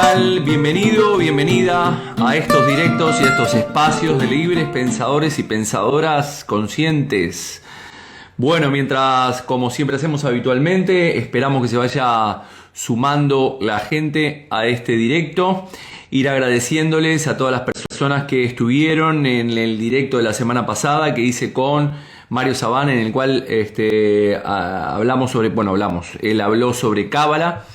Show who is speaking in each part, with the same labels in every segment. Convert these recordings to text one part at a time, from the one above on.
Speaker 1: tal? Bienvenido, bienvenida a estos directos y a estos espacios de libres pensadores y pensadoras conscientes. Bueno, mientras, como siempre hacemos habitualmente, esperamos que se vaya sumando la gente a este directo. Ir agradeciéndoles a todas las personas que estuvieron en el directo de la semana pasada que hice con Mario Sabán, en el cual hablamos sobre, él habló sobre Cábala.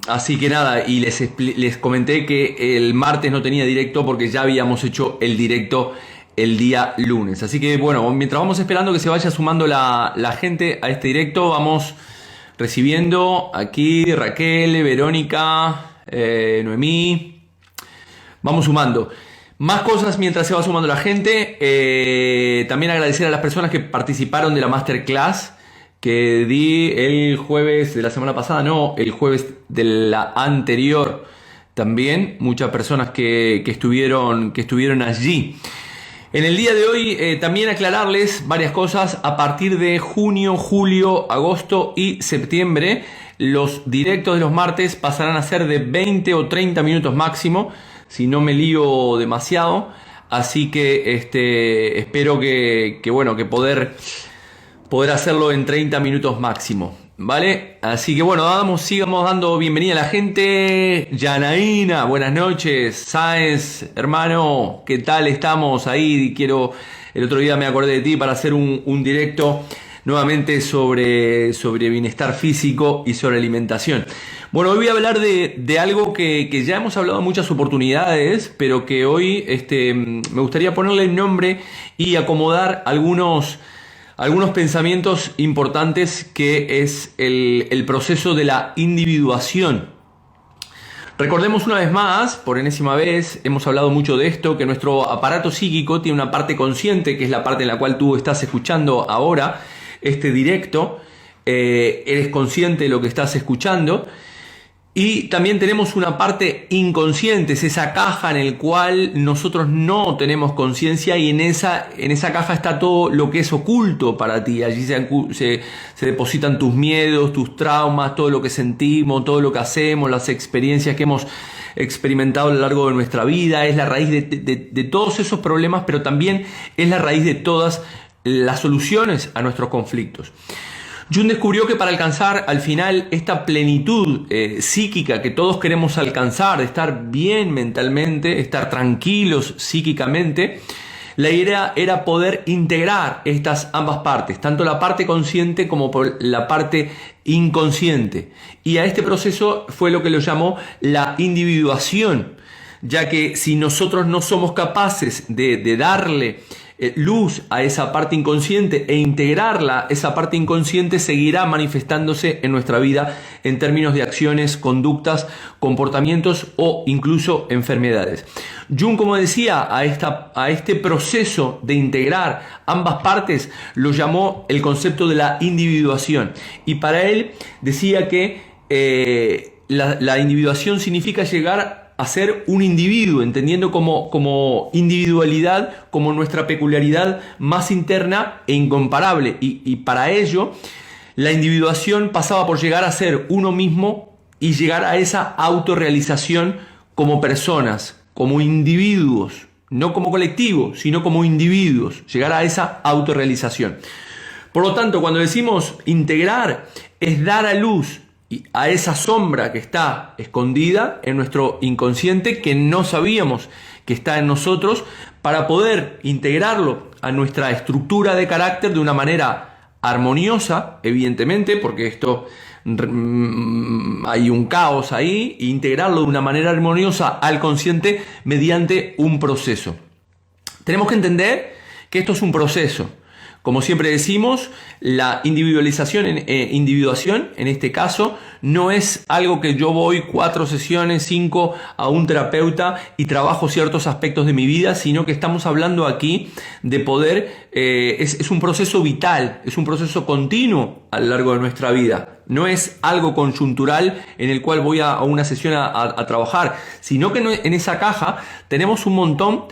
Speaker 1: Así que nada, y les comenté que el martes no tenía directo porque ya habíamos hecho el directo el día lunes. Así que bueno, mientras vamos esperando que se vaya sumando la gente a este directo, vamos recibiendo aquí Raquel, Verónica, Noemí. Vamos sumando más cosas mientras se va sumando la gente. También agradecer a las personas que participaron de la masterclass que di el jueves de la semana pasada, el jueves de la anterior. También muchas personas que estuvieron allí. En el día de hoy también aclararles varias cosas. A partir de junio, julio, agosto y septiembre, los directos de los martes pasarán a ser de 20 o 30 minutos máximo, si no me lío demasiado. Así que espero que poder hacerlo en 30 minutos máximo, ¿vale? Así que bueno, sigamos dando bienvenida a la gente. Yanaína, buenas noches. Sáenz, hermano, ¿qué tal estamos ahí? El otro día me acordé de ti para hacer un directo nuevamente sobre bienestar físico y sobre alimentación. Bueno, hoy voy a hablar de algo que ya hemos hablado en muchas oportunidades, pero que hoy me gustaría ponerle el nombre y acomodar algunos pensamientos importantes, que es el proceso de la individuación. Recordemos una vez más, por enésima vez, hemos hablado mucho de esto, que nuestro aparato psíquico tiene una parte consciente, que es la parte en la cual tú estás escuchando ahora este directo. Eres consciente de lo que estás escuchando. Y también tenemos una parte inconsciente, es esa caja en el cual nosotros no tenemos conciencia, y en esa caja está todo lo que es oculto para ti. Allí se depositan tus miedos, tus traumas, todo lo que sentimos, todo lo que hacemos, las experiencias que hemos experimentado a lo largo de nuestra vida. Es la raíz de todos esos problemas, pero también es la raíz de todas las soluciones a nuestros conflictos. Jung descubrió que para alcanzar al final esta plenitud psíquica que todos queremos alcanzar, de estar bien mentalmente, estar tranquilos psíquicamente, la idea era poder integrar estas ambas partes, tanto la parte consciente como por la parte inconsciente. Y a este proceso fue lo que lo llamó la individuación, ya que si nosotros no somos capaces de darle luz a esa parte inconsciente e integrarla, esa parte inconsciente seguirá manifestándose en nuestra vida en términos de acciones, conductas, comportamientos o incluso enfermedades. Jung, como decía, a este proceso de integrar ambas partes lo llamó el concepto de la individuación, y para él decía que la individuación significa llegar a ser un individuo, entendiendo como individualidad, como nuestra peculiaridad más interna e incomparable. Y para ello, la individuación pasaba por llegar a ser uno mismo y llegar a esa autorrealización como personas, como individuos, no como colectivo, sino como individuos, llegar a esa autorrealización. Por lo tanto, cuando decimos integrar, es dar a luz a esa sombra que está escondida en nuestro inconsciente, que no sabíamos que está en nosotros, para poder integrarlo a nuestra estructura de carácter de una manera armoniosa, evidentemente, porque esto hay un caos ahí, e integrarlo de una manera armoniosa al consciente mediante un proceso. Tenemos que entender que esto es un proceso. Como siempre decimos, la individuación en este caso no es algo que yo voy 4 sesiones, 5 a un terapeuta y trabajo ciertos aspectos de mi vida, sino que estamos hablando aquí de poder, es un proceso vital, es un proceso continuo a lo largo de nuestra vida, no es algo coyuntural en el cual voy a una sesión a trabajar, sino que en esa caja tenemos un montón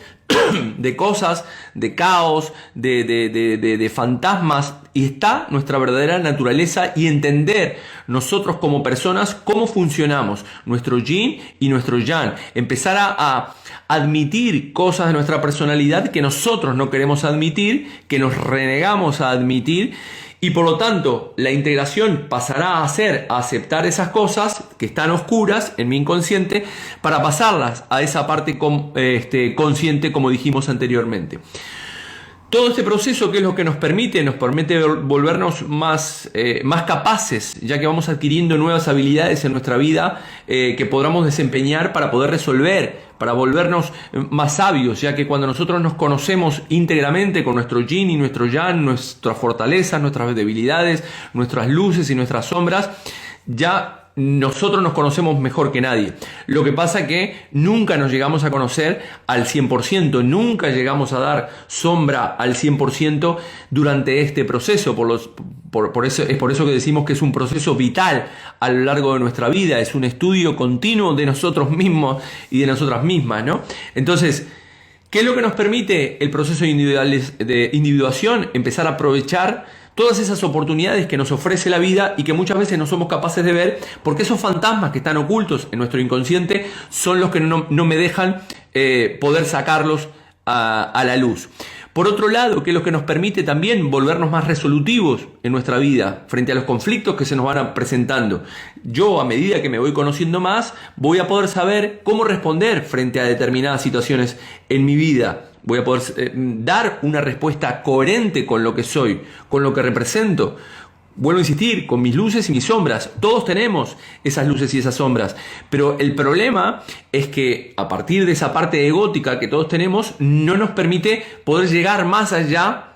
Speaker 1: de cosas, de caos, de fantasmas, y está nuestra verdadera naturaleza y entender nosotros como personas cómo funcionamos, nuestro yin y nuestro yang, empezar a admitir cosas de nuestra personalidad que nosotros no queremos admitir, que nos renegamos a admitir. Y por lo tanto, la integración pasará a ser a aceptar esas cosas que están oscuras en mi inconsciente para pasarlas a esa parte consciente, como dijimos anteriormente. Todo este proceso, ¿qué es lo que nos permite? Nos permite volvernos más capaces, ya que vamos adquiriendo nuevas habilidades en nuestra vida que podamos desempeñar para poder resolver, para volvernos más sabios, ya que cuando nosotros nos conocemos íntegramente con nuestro yin y nuestro yang, nuestras fortalezas, nuestras debilidades, nuestras luces y nuestras sombras, ya nosotros nos conocemos mejor que nadie. Lo que pasa es que nunca nos llegamos a conocer al 100%, nunca llegamos a dar sombra al 100% durante este proceso. Es por eso que decimos que es un proceso vital a lo largo de nuestra vida, es un estudio continuo de nosotros mismos y de nosotras mismas, ¿no? Entonces, ¿qué es lo que nos permite el proceso de individuación? Empezar a aprovechar todas esas oportunidades que nos ofrece la vida y que muchas veces no somos capaces de ver, porque esos fantasmas que están ocultos en nuestro inconsciente son los que no me dejan poder sacarlos a la luz. Por otro lado, que es lo que nos permite también volvernos más resolutivos en nuestra vida frente a los conflictos que se nos van presentando. Yo, a medida que me voy conociendo más, voy a poder saber cómo responder frente a determinadas situaciones en mi vida. Voy a poder dar una respuesta coherente con lo que soy, con lo que represento. Vuelvo a insistir, con mis luces y mis sombras. Todos tenemos esas luces y esas sombras. Pero el problema es que a partir de esa parte egótica que todos tenemos, no nos permite poder llegar más allá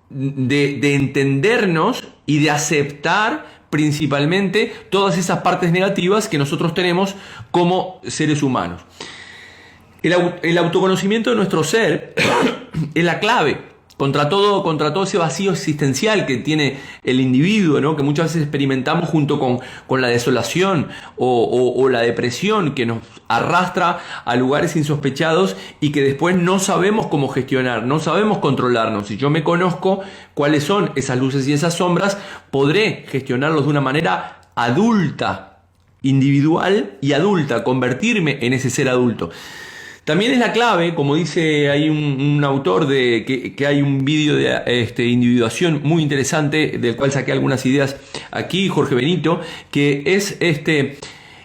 Speaker 1: de entendernos y de aceptar principalmente todas esas partes negativas que nosotros tenemos como seres humanos. El autoconocimiento de nuestro ser es la clave contra todo ese vacío existencial que tiene el individuo, ¿no? Que muchas veces experimentamos junto con la desolación o la depresión que nos arrastra a lugares insospechados y que después no sabemos cómo gestionar, no sabemos controlarnos. Si yo me conozco cuáles son esas luces y esas sombras, podré gestionarlos de una manera adulta, individual y adulta, convertirme en ese ser adulto. También es la clave, como dice ahí un autor que hay un vídeo de individuación muy interesante, del cual saqué algunas ideas aquí, Jorge Benito, que es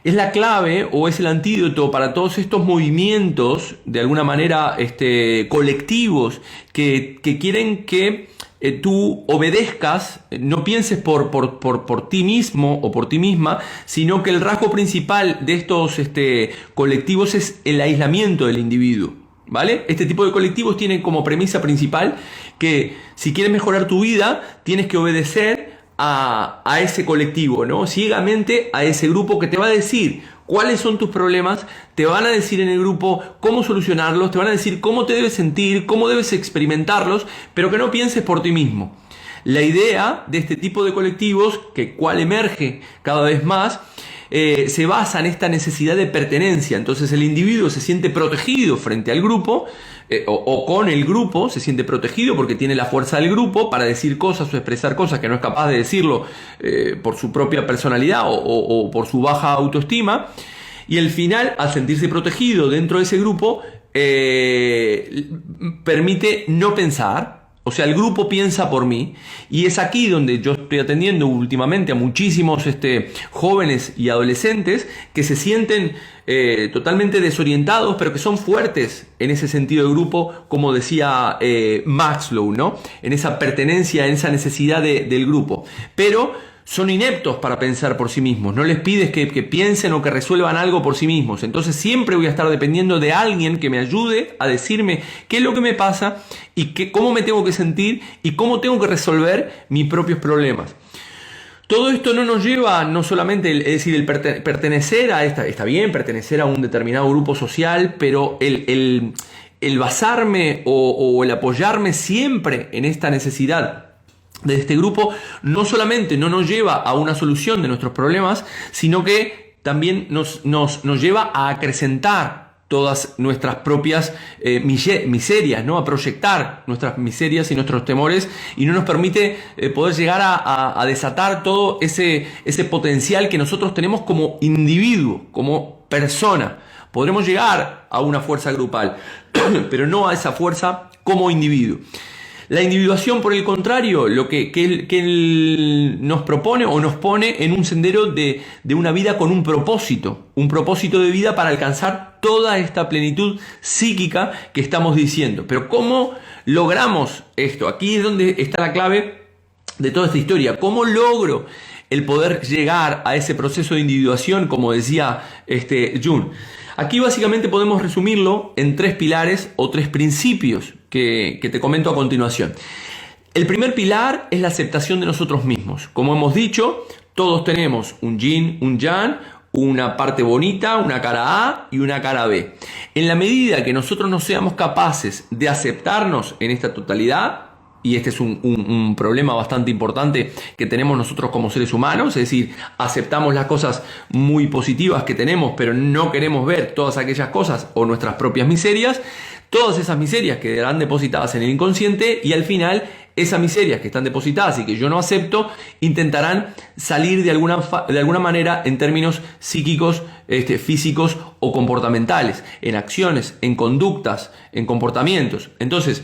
Speaker 1: la clave o es el antídoto para todos estos movimientos, de alguna manera colectivos, que quieren que tú obedezcas, no pienses por ti mismo o por ti misma, sino que el rasgo principal de estos colectivos es el aislamiento del individuo, ¿vale? Este tipo de colectivos tienen como premisa principal que si quieres mejorar tu vida, tienes que obedecer a ese colectivo, ¿no? Ciegamente a ese grupo que te va a decir cuáles son tus problemas, te van a decir en el grupo cómo solucionarlos, te van a decir cómo te debes sentir, cómo debes experimentarlos, pero que no pienses por ti mismo. La idea de este tipo de colectivos, cual emerge cada vez más, se basa en esta necesidad de pertenencia. Entonces el individuo se siente protegido frente al grupo o con el grupo, se siente protegido porque tiene la fuerza del grupo para decir cosas o expresar cosas que no es capaz de decirlo por su propia personalidad o por su baja autoestima. Y al final, al sentirse protegido dentro de ese grupo, permite no pensar. O sea, el grupo piensa por mí, y es aquí donde yo estoy atendiendo últimamente a muchísimos jóvenes y adolescentes que se sienten totalmente desorientados, pero que son fuertes en ese sentido de grupo, como decía Maslow, ¿no? En esa pertenencia, en esa necesidad del grupo. Pero son ineptos para pensar por sí mismos. No les pides que piensen o que resuelvan algo por sí mismos. Entonces siempre voy a estar dependiendo de alguien que me ayude a decirme qué es lo que me pasa y cómo me tengo que sentir y cómo tengo que resolver mis propios problemas. Todo esto no nos lleva no solamente, es decir, el pertenecer a está bien, pertenecer a un determinado grupo social, pero el basarme o el apoyarme siempre en esta necesidad de este grupo no solamente no nos lleva a una solución de nuestros problemas, sino que también nos lleva a acrecentar todas nuestras propias miserias, ¿no? A proyectar nuestras miserias y nuestros temores, y no nos permite poder llegar a desatar todo ese potencial que nosotros tenemos como individuo, como persona. Podremos llegar a una fuerza grupal, pero no a esa fuerza como individuo. La individuación, por el contrario, lo que él nos propone o nos pone en un sendero de una vida con un propósito de vida para alcanzar toda esta plenitud psíquica que estamos diciendo. Pero ¿cómo logramos esto? Aquí es donde está la clave de toda esta historia. ¿Cómo logro el poder llegar a ese proceso de individuación, como decía Jung? Aquí básicamente podemos resumirlo en 3 pilares o 3 principios que te comento a continuación. El primer pilar es la aceptación de nosotros mismos. Como hemos dicho, todos tenemos un yin, un yang, una parte bonita, una cara A y una cara B. En la medida que nosotros no seamos capaces de aceptarnos en esta totalidad, y este es un problema bastante importante que tenemos nosotros como seres humanos, es decir, aceptamos las cosas muy positivas que tenemos, pero no queremos ver todas aquellas cosas o nuestras propias miserias. Todas esas miserias quedarán depositadas en el inconsciente, y al final esas miserias que están depositadas y que yo no acepto intentarán salir de alguna manera en términos psíquicos, físicos o comportamentales, en acciones, en conductas, en comportamientos. Entonces,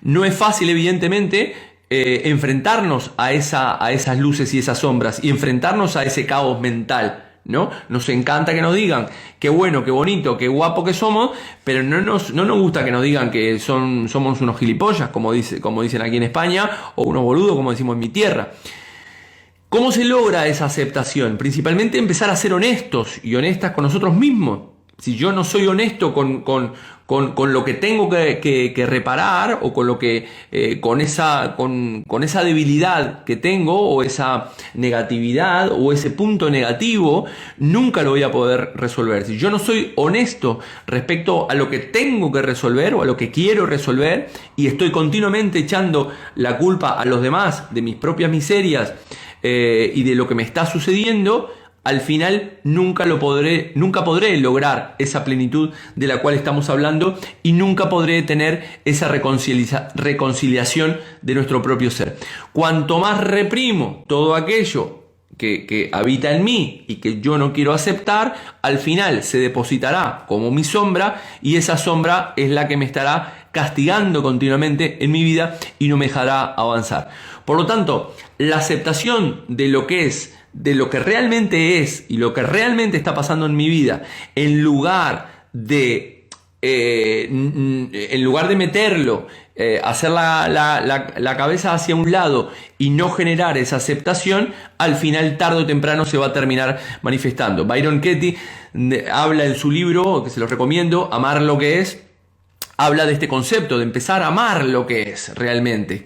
Speaker 1: no es fácil, evidentemente, enfrentarnos a esas luces y esas sombras, y enfrentarnos a ese caos mental, ¿no? Nos encanta que nos digan qué bueno, qué bonito, qué guapo que somos, pero no nos gusta que nos digan que somos unos gilipollas, como dicen aquí en España, o unos boludos, como decimos en mi tierra. ¿Cómo se logra esa aceptación? Principalmente empezar a ser honestos y honestas con nosotros mismos. Si yo no soy honesto con lo que tengo que reparar, o con lo que con esa debilidad que tengo, o esa negatividad o ese punto negativo, nunca lo voy a poder resolver. Si yo no soy honesto respecto a lo que tengo que resolver o a lo que quiero resolver, y estoy continuamente echando la culpa a los demás de mis propias miserias y de lo que me está sucediendo, al final nunca podré lograr esa plenitud de la cual estamos hablando, y nunca podré tener esa reconciliación de nuestro propio ser. Cuanto más reprimo todo aquello que habita en mí y que yo no quiero aceptar, al final se depositará como mi sombra, y esa sombra es la que me estará castigando continuamente en mi vida y no me dejará avanzar. Por lo tanto, la aceptación de lo que realmente es y lo que realmente está pasando en mi vida, en lugar de meterlo, hacer la cabeza hacia un lado y no generar esa aceptación, al final, tarde o temprano, se va a terminar manifestando. Byron Katie habla en su libro, que se lo recomiendo, Amar lo que es. Habla de este concepto de empezar a amar lo que es realmente.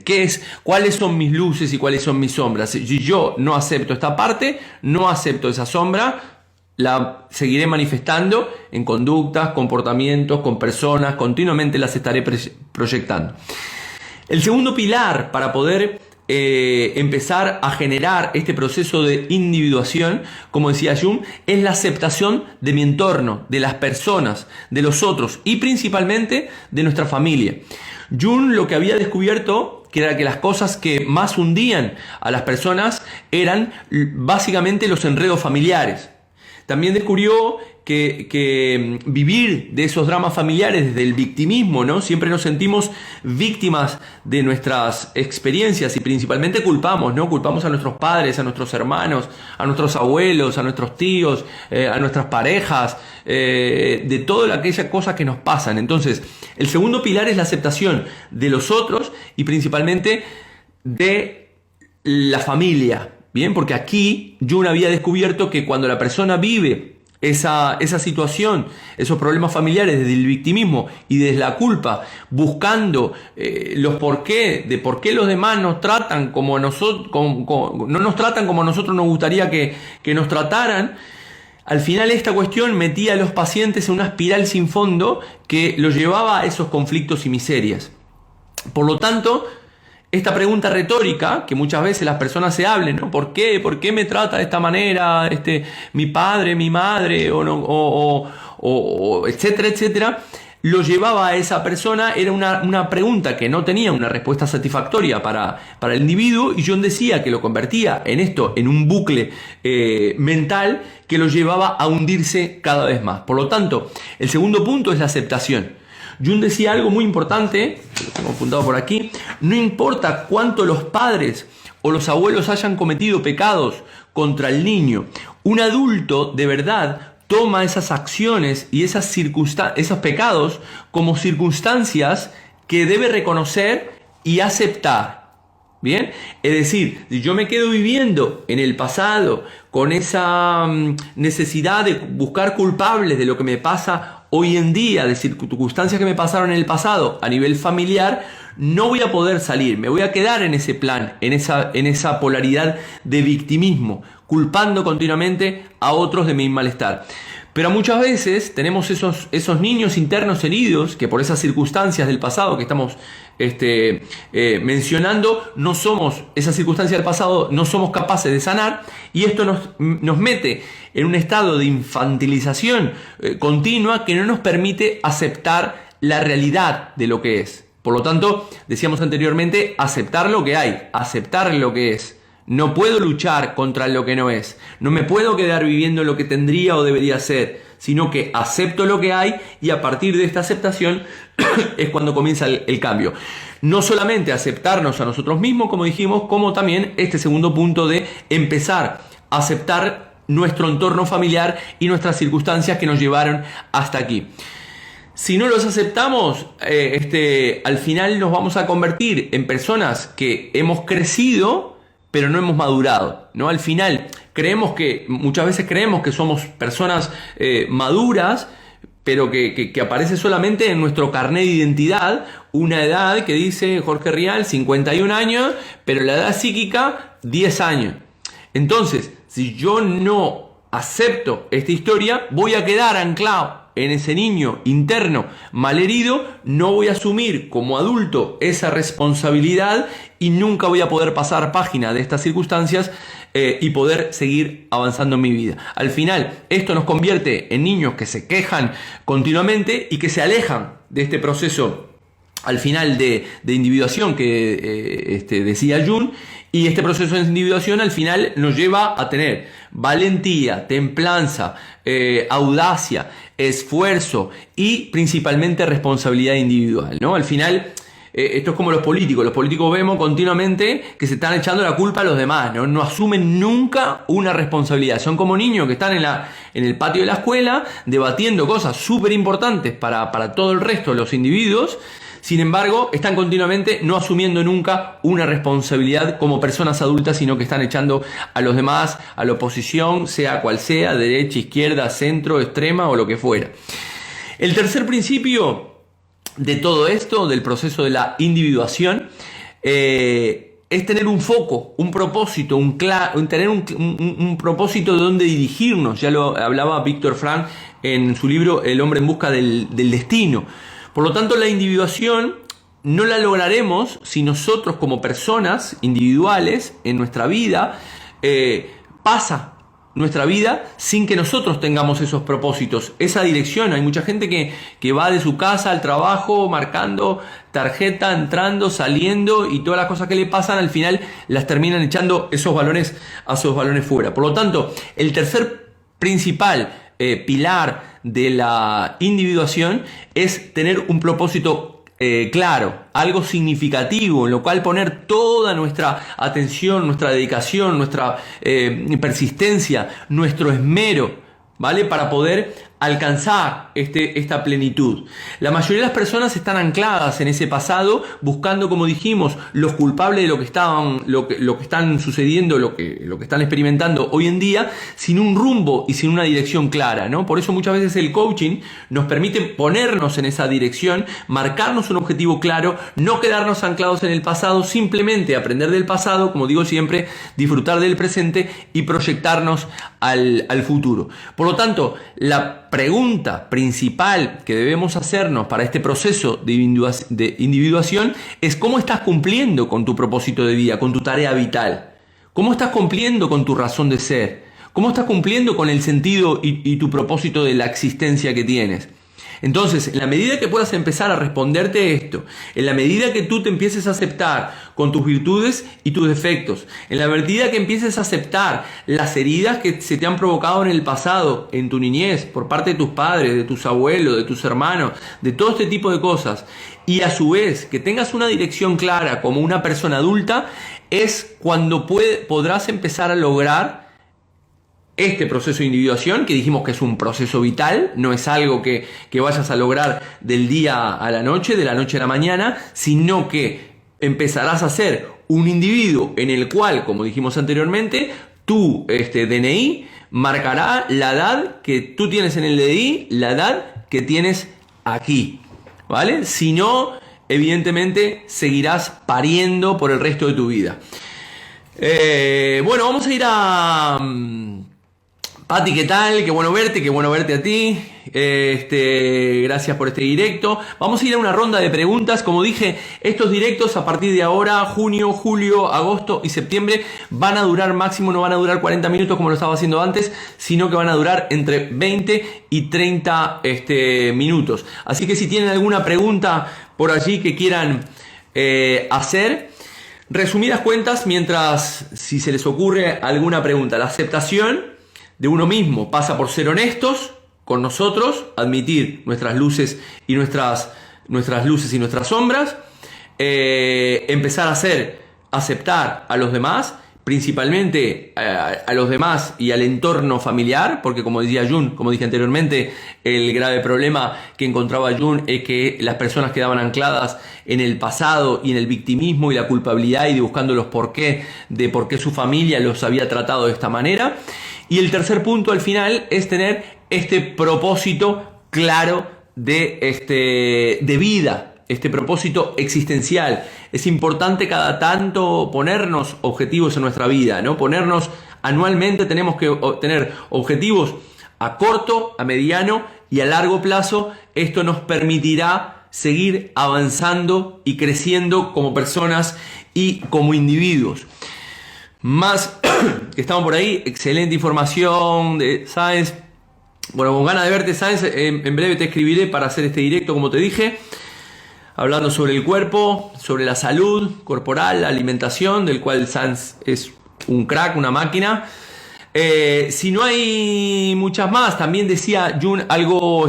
Speaker 1: ¿Cuáles son mis luces y cuáles son mis sombras? Si yo no acepto esta parte, no acepto esa sombra, la seguiré manifestando en conductas, comportamientos, con personas, continuamente las estaré proyectando. El segundo pilar para poder empezar a generar este proceso de individuación, como decía Jung, es la aceptación de mi entorno, de las personas, de los otros, y principalmente de nuestra familia. Jung lo que había descubierto, que era que las cosas que más hundían a las personas eran básicamente los enredos familiares. También descubrió que vivir de esos dramas familiares desde el victimismo, ¿no? Siempre nos sentimos víctimas de nuestras experiencias, y principalmente culpamos a nuestros padres, a nuestros hermanos, a nuestros abuelos, a nuestros tíos, a nuestras parejas, de todas aquellas cosas que nos pasan. Entonces, el segundo pilar es la aceptación de los otros, y principalmente de la familia. Bien, porque aquí Jung había descubierto que cuando la persona vive esa situación, esos problemas familiares desde el victimismo y desde la culpa, buscando los por qué los demás nos tratan como nosotros, no nos tratan como a nosotros nos gustaría que nos trataran, al final esta cuestión metía a los pacientes en una espiral sin fondo que los llevaba a esos conflictos y miserias. Por lo tanto, esta pregunta retórica que muchas veces las personas se hablen, ¿no? ¿Por qué? ¿Por qué me trata de esta manera mi padre, mi madre, o etcétera, etcétera? Lo llevaba a esa persona, era una pregunta que no tenía una respuesta satisfactoria para el individuo, y Jung decía que lo convertía en un bucle mental que lo llevaba a hundirse cada vez más. Por lo tanto, el segundo punto es la aceptación. Jung decía algo muy importante, lo tengo apuntado por aquí: no importa cuánto los padres o los abuelos hayan cometido pecados contra el niño, un adulto de verdad toma esas acciones y esos pecados como circunstancias que debe reconocer y aceptar. ¿Bien? Es decir, si yo me quedo viviendo en el pasado con esa necesidad de buscar culpables de lo que me pasa hoy en día, de circunstancias que me pasaron en el pasado a nivel familiar, no voy a poder salir, me voy a quedar en ese plan, en esa polaridad de victimismo, culpando continuamente a otros de mi malestar. Pero muchas veces tenemos esos niños internos heridos que por esas circunstancias del pasado que estamos mencionando, esas circunstancias del pasado no somos capaces de sanar, y esto nos mete en un estado de infantilización continua que no nos permite aceptar la realidad de lo que es. Por lo tanto, decíamos anteriormente, aceptar lo que hay, aceptar lo que es. No puedo luchar contra lo que no es. No me puedo quedar viviendo lo que tendría o debería ser, sino que acepto lo que hay, y a partir de esta aceptación es cuando comienza el cambio. No solamente aceptarnos a nosotros mismos, como dijimos, como también este segundo punto de empezar a aceptar nuestro entorno familiar y nuestras circunstancias que nos llevaron hasta aquí. Si no los aceptamos, al final nos vamos a convertir en personas que hemos crecido, pero no hemos madurado, ¿no? Al final muchas veces creemos que somos personas maduras, pero que aparece solamente en nuestro carnet de identidad una edad que dice Jorge Rial 51 años, pero la edad psíquica 10 años. Entonces, si yo no acepto esta historia, voy a quedar anclado en ese niño interno malherido, no voy a asumir como adulto esa responsabilidad y nunca voy a poder pasar página de estas circunstancias y poder seguir avanzando en mi vida. Al final, esto nos convierte en niños que se quejan continuamente y que se alejan de este proceso al final de individuación que decía Jung. Y este proceso de individuación al final nos lleva a tener valentía, templanza, audacia, esfuerzo y principalmente responsabilidad individual, ¿no? Al final, esto es como los políticos. Los políticos vemos continuamente que se están echando la culpa a los demás, ¿no? No asumen nunca una responsabilidad. Son como niños que están en el patio de la escuela debatiendo cosas súper importantes para todo el resto de los individuos. Sin embargo, están continuamente no asumiendo nunca una responsabilidad como personas adultas, sino que están echando a los demás, a la oposición, sea cual sea, derecha, izquierda, centro, extrema o lo que fuera. El tercer principio de todo esto, del proceso de la individuación, es tener un foco, un propósito, tener un propósito de dónde dirigirnos. Ya lo hablaba Víctor Frank en su libro El hombre en busca del destino. Por lo tanto, la individuación no la lograremos si nosotros como personas individuales en nuestra vida pasa nuestra vida sin que nosotros tengamos esos propósitos, esa dirección. Hay mucha gente que va de su casa al trabajo marcando tarjeta, entrando, saliendo, y todas las cosas que le pasan al final las terminan echando esos balones fuera. Por lo tanto, el tercer principal pilar de la individuación es tener un propósito claro, algo significativo en lo cual poner toda nuestra atención, nuestra dedicación, nuestra persistencia, nuestro esmero, ¿vale? Para poder alcanzar esta plenitud. La mayoría de las personas están ancladas en ese pasado, buscando, como dijimos, los culpables de lo que están sucediendo, lo que están experimentando hoy en día, sin un rumbo y sin una dirección clara, ¿no? Por eso muchas veces el coaching nos permite ponernos en esa dirección, marcarnos un objetivo claro, no quedarnos anclados en el pasado, simplemente aprender del pasado, como digo siempre, disfrutar del presente y proyectarnos al futuro. Por lo tanto, la la pregunta principal que debemos hacernos para este proceso de individuación es cómo estás cumpliendo con tu propósito de vida, con tu tarea vital. ¿Cómo estás cumpliendo con tu razón de ser? ¿Cómo estás cumpliendo con el sentido y tu propósito de la existencia que tienes? Entonces, en la medida que puedas empezar a responderte esto, en la medida que tú te empieces a aceptar con tus virtudes y tus defectos, en la medida que empieces a aceptar las heridas que se te han provocado en el pasado, en tu niñez, por parte de tus padres, de tus abuelos, de tus hermanos, de todo este tipo de cosas, y a su vez que tengas una dirección clara como una persona adulta, es cuando podrás empezar a lograr este proceso de individuación, que dijimos que es un proceso vital, no es algo que vayas a lograr del día a la noche, de la noche a la mañana, sino que empezarás a ser un individuo en el cual, como dijimos anteriormente, tu DNI marcará la edad que tú tienes en el DNI, la edad que tienes aquí, ¿vale? Si no, evidentemente seguirás pariendo por el resto de tu vida. Bueno, vamos a ir a... Pati, ¿qué tal? Qué bueno verte a ti. Gracias por este directo. Vamos a ir a una ronda de preguntas. Como dije, estos directos a partir de ahora, junio, julio, agosto y septiembre, van a durar máximo, no van a durar 40 minutos como lo estaba haciendo antes, sino que van a durar entre 20 y 30 minutos. Así que si tienen alguna pregunta por allí que quieran hacer, resumidas cuentas, mientras si se les ocurre alguna pregunta, la aceptación de uno mismo pasa por ser honestos con nosotros, admitir nuestras luces y nuestras sombras, empezar a aceptar a los demás, principalmente a los demás y al entorno familiar, porque como decía Jung, como dije anteriormente, el grave problema que encontraba Jung es que las personas quedaban ancladas en el pasado y en el victimismo y la culpabilidad y buscando los porqué de por qué su familia los había tratado de esta manera. Y el tercer punto al final es tener este propósito claro de vida, este propósito existencial. Es importante cada tanto ponernos objetivos en nuestra vida, ¿no? Anualmente tenemos que tener objetivos a corto, a mediano y a largo plazo. Esto nos permitirá seguir avanzando y creciendo como personas y como individuos. Más que estamos por ahí, excelente información de Sáenz. Bueno, con ganas de verte, Sáenz, en breve te escribiré para hacer este directo, como te dije, hablando sobre el cuerpo, sobre la salud corporal, la alimentación, del cual Sáenz es un crack, una máquina. Si no hay muchas más, también decía Jung algo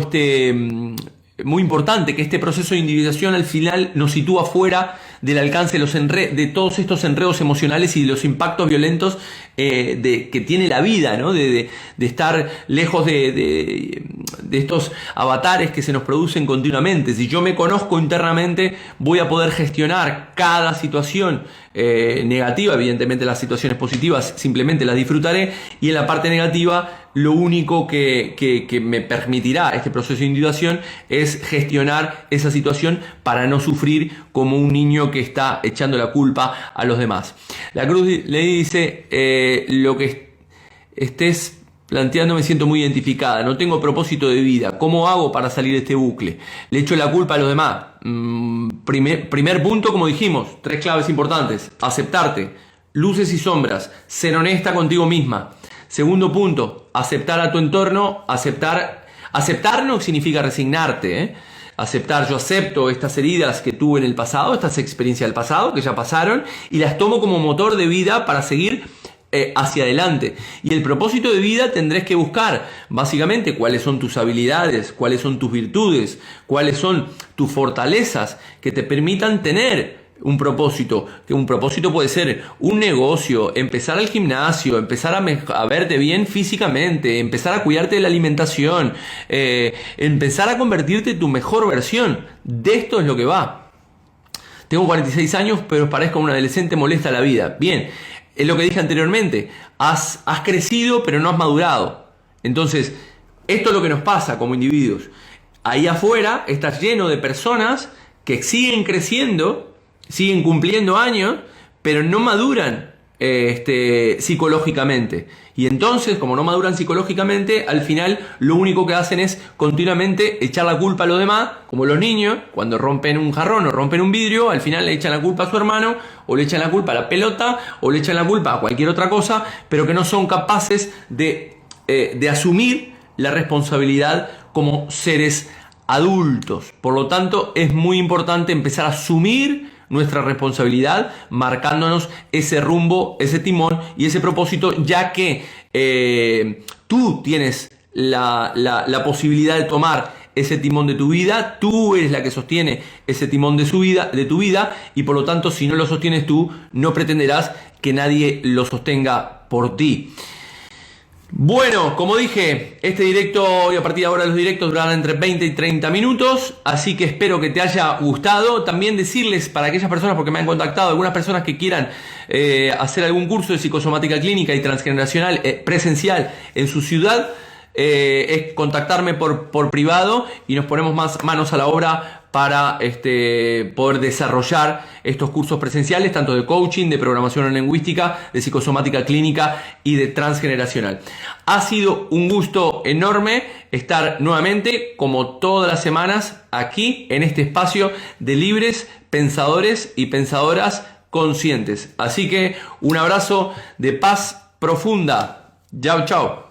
Speaker 1: muy importante, que este proceso de individuación al final nos sitúa fuera del alcance de todos estos enredos emocionales y de los impactos violentos que tiene la vida, ¿no? de estar lejos de estos avatares que se nos producen continuamente. Si yo me conozco internamente, voy a poder gestionar cada situación negativa. Evidentemente las situaciones positivas simplemente las disfrutaré, y en la parte negativa lo único que me permitirá este proceso de individuación es gestionar esa situación para no sufrir como un niño que está echando la culpa a los demás. La Cruz le dice, lo que estés planteando me siento muy identificada, no tengo propósito de vida, ¿cómo hago para salir de este bucle? Le echo la culpa a los demás. Primer punto, como dijimos, 3 claves importantes: aceptarte, luces y sombras, ser honesta contigo misma. Segundo punto, aceptar a tu entorno. Aceptar no significa resignarte, ¿eh? Aceptar, yo acepto estas heridas que tuve en el pasado, estas experiencias del pasado que ya pasaron, y las tomo como motor de vida para seguir hacia adelante. Y el propósito de vida tendrás que buscar básicamente cuáles son tus habilidades, cuáles son tus virtudes, cuáles son tus fortalezas que te permitan tener un propósito. Que un propósito puede ser un negocio, empezar al gimnasio, empezar a verte bien físicamente, empezar a cuidarte de la alimentación, empezar a convertirte en tu mejor versión. De esto es lo que va. Tengo 46 años, pero parezco un adolescente, molesta la vida. Bien, es lo que dije anteriormente. Has crecido, pero no has madurado. Entonces, esto es lo que nos pasa como individuos. Ahí afuera estás lleno de personas que siguen creciendo, siguen cumpliendo años, pero no maduran psicológicamente. Y entonces, como no maduran psicológicamente, al final lo único que hacen es continuamente echar la culpa a los demás, como los niños, cuando rompen un jarrón o rompen un vidrio, al final le echan la culpa a su hermano, o le echan la culpa a la pelota, o le echan la culpa a cualquier otra cosa, pero que no son capaces de asumir la responsabilidad como seres adultos. Por lo tanto, es muy importante empezar a asumir nuestra responsabilidad, marcándonos ese rumbo, ese timón y ese propósito, ya que tú tienes la posibilidad de tomar ese timón de tu vida, tú eres la que sostiene ese timón de tu vida, y por lo tanto, si no lo sostienes tú, no pretenderás que nadie lo sostenga por ti. Bueno, como dije, este directo y a partir de ahora los directos durarán entre 20 y 30 minutos, así que espero que te haya gustado. También decirles para aquellas personas, porque me han contactado, algunas personas que quieran hacer algún curso de psicosomática clínica y transgeneracional presencial en su ciudad, es contactarme por privado y nos ponemos más manos a la obra para poder desarrollar estos cursos presenciales, tanto de coaching, de programación lingüística, de psicosomática clínica y de transgeneracional. Ha sido un gusto enorme estar nuevamente, como todas las semanas, aquí en este espacio de libres pensadores y pensadoras conscientes. Así que un abrazo de paz profunda. Chao, chao.